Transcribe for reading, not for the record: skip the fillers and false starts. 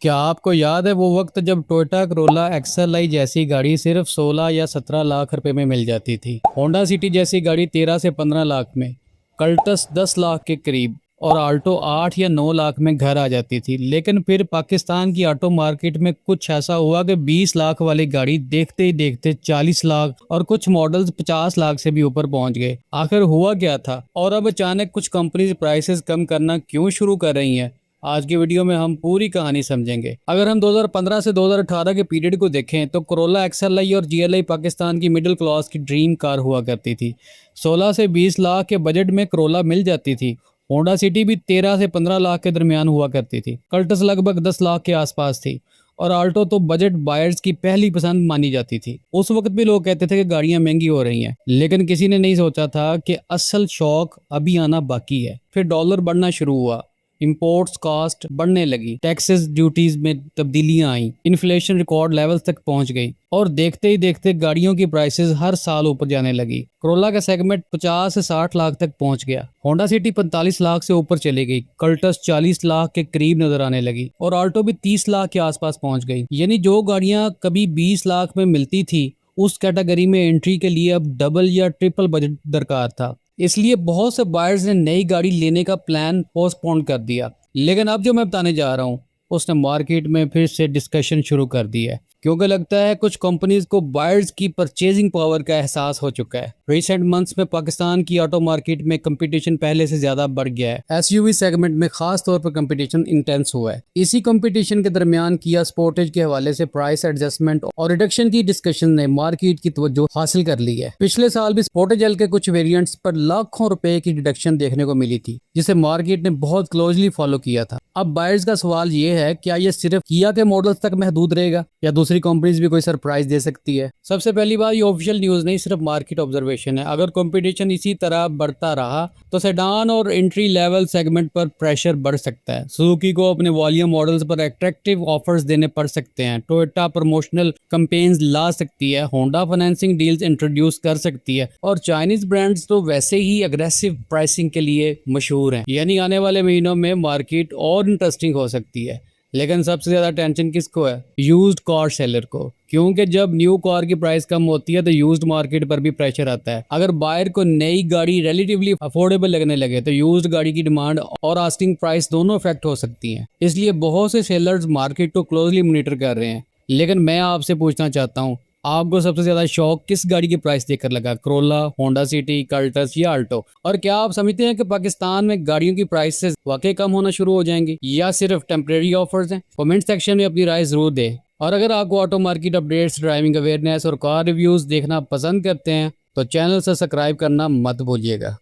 क्या आपको याद है वो वक्त जब टोयोटा करोला एक्सएलआई जैसी गाड़ी सिर्फ 16 या 17 लाख रुपए में मिल जाती थी। होंडा सिटी जैसी गाड़ी 13 से 15 लाख में, कल्टस 10 लाख के करीब और आल्टो 8 या 9 लाख में घर आ जाती थी। लेकिन फिर पाकिस्तान की ऑटो मार्केट में कुछ ऐसा हुआ कि 20 लाख वाली गाड़ी देखते ही देखते 40 लाख और कुछ मॉडल्स 50 लाख से भी ऊपर पहुंच गए। आखिर हुआ क्या था और अब अचानक कुछ कंपनीज प्राइसेस कम करना क्यों शुरू कर रही हैं? आज की वीडियो में हम पूरी कहानी समझेंगे। अगर हम 2015 से 2018 के पीरियड को देखें तो कोरोला एक्सएलआई और जीएलआई पाकिस्तान की मिडिल क्लास की ड्रीम कार हुआ करती थी। 16 से 20 लाख के बजट में कोरोला मिल जाती थी। होंडा सिटी भी 13 से 15 लाख के दरमियान हुआ करती थी। कल्टस लगभग 10 लाख के आसपास थी और आल्टो तो बजट बायर्स की पहली पसंद मानी जाती थी। उस वक्त भी लोग कहते थे कि गाड़ियां महंगी हो रही हैं, लेकिन किसी ने नहीं सोचा था कि असल शौक अभी आना बाकी है। फिर डॉलर बढ़ना शुरू हुआ, इंपोर्ट्स कॉस्ट बढ़ने लगी, टैक्सेस ड्यूटीज में तब्दीलियां आई, इन्फ्लेशन रिकॉर्ड लेवल्स तक पहुंच गई और देखते ही देखते गाड़ियों की प्राइसेस हर साल ऊपर जाने लगी। कोरोला का सेगमेंट 50 से 60 लाख तक पहुंच गया। होंडा सिटी 45 लाख से ऊपर चली गई, कल्टस 40 लाख के करीब नजर आने लगी और आल्टो भी 30 लाख के आसपास पहुंच गई। यानी जो गाड़ियां कभी 20 लाख में मिलती थी, उस कैटेगरी में एंट्री के लिए अब डबल या ट्रिपल बजट दरकार था। इसलिए बहुत से बायर्स ने नई गाड़ी लेने का प्लान पोस्टपोन कर दिया। लेकिन अब जो मैं बताने जा रहा हूँ उसने मार्केट में फिर से डिस्कशन शुरू कर दी है, क्योंकि लगता है कुछ कंपनीज को बायर्स की परचेजिंग पावर का एहसास हो चुका है। रिसेंट मंथ्स में पाकिस्तान की ऑटो मार्केट में कंपटीशन पहले से ज्यादा बढ़ गया है। एसयूवी सेगमेंट में खास तौर पर कंपटीशन इंटेंस हुआ है। इसी कंपटीशन के दरमियान किया स्पोर्टेज के हवाले से प्राइस एडजस्टमेंट और रिडक्शन की डिस्कशन ने मार्केट की तवज्जो हासिल कर ली है। पिछले साल भी स्पोर्टेज एल के कुछ वेरिएंट्स पर लाखों रुपए की डिडक्शन देखने को मिली थी, जिसे मार्केट ने बहुत क्लोजली फॉलो किया था। अब बायर्स का सवाल ये है, क्या ये सिर्फ किया के मॉडल्स तक महदूद रहेगा या दूसरी कंपनीज भी कोई सरप्राइज दे सकती है? सबसे पहली बात, ये ऑफिशियल न्यूज नहीं, सिर्फ मार्केट ऑब्जर्वेशन है। अगर कंपटीशन इसी तरह बढ़ता रहा तो सेडान और एंट्री लेवल सेगमेंट पर प्रेशर बढ़ सकता है। सुजुकी को अपने वॉल्यूम मॉडल्स पर अट्रैक्टिव ऑफर्स देने पड़ सकते हैं, टोयोटा प्रमोशनल कैंपेन्स ला सकती है, होंडा फाइनेंसिंग डील्स इंट्रोड्यूस कर सकती है और चाइनीज ब्रांड्स तो वैसे ही अग्रेसिव प्राइसिंग के लिए मशहूर हैं। यानी आने वाले महीनों में मार्केट और इंटरेस्टिंग हो सकती है। लेकिन सबसे ज्यादा टेंशन किसको है? यूज्ड कार सेलर को, क्योंकि जब न्यू कार की प्राइस कम होती है तो यूज्ड मार्केट पर भी प्रेशर आता है। अगर बायर को नई गाड़ी रिलेटिवली अफोर्डेबल लगने लगे तो यूज्ड गाड़ी की डिमांड और आस्किंग प्राइस दोनों इफेक्ट हो सकती हैं। इसलिए बहुत से सेलर्स मार्केट को क्लोजली मॉनिटर कर रहे हैं। लेकिन मैं आपसे पूछना चाहता हूँ, आपको सबसे ज्यादा शौक किस गाड़ी की प्राइस देखकर लगा? कोरोला, होंडा सिटी, कल्टस या आल्टो? और क्या आप समझते हैं कि पाकिस्तान में गाड़ियों की प्राइसेस वाकई कम होना शुरू हो जाएंगी या सिर्फ टेम्परेरी ऑफर्स हैं? कमेंट सेक्शन में अपनी राय जरूर दें। और अगर आपको auto market updates, driving awareness और कार रिव्यूज देखना पसंद करते हैं तो चैनल सब्सक्राइब करना मत भूलिएगा।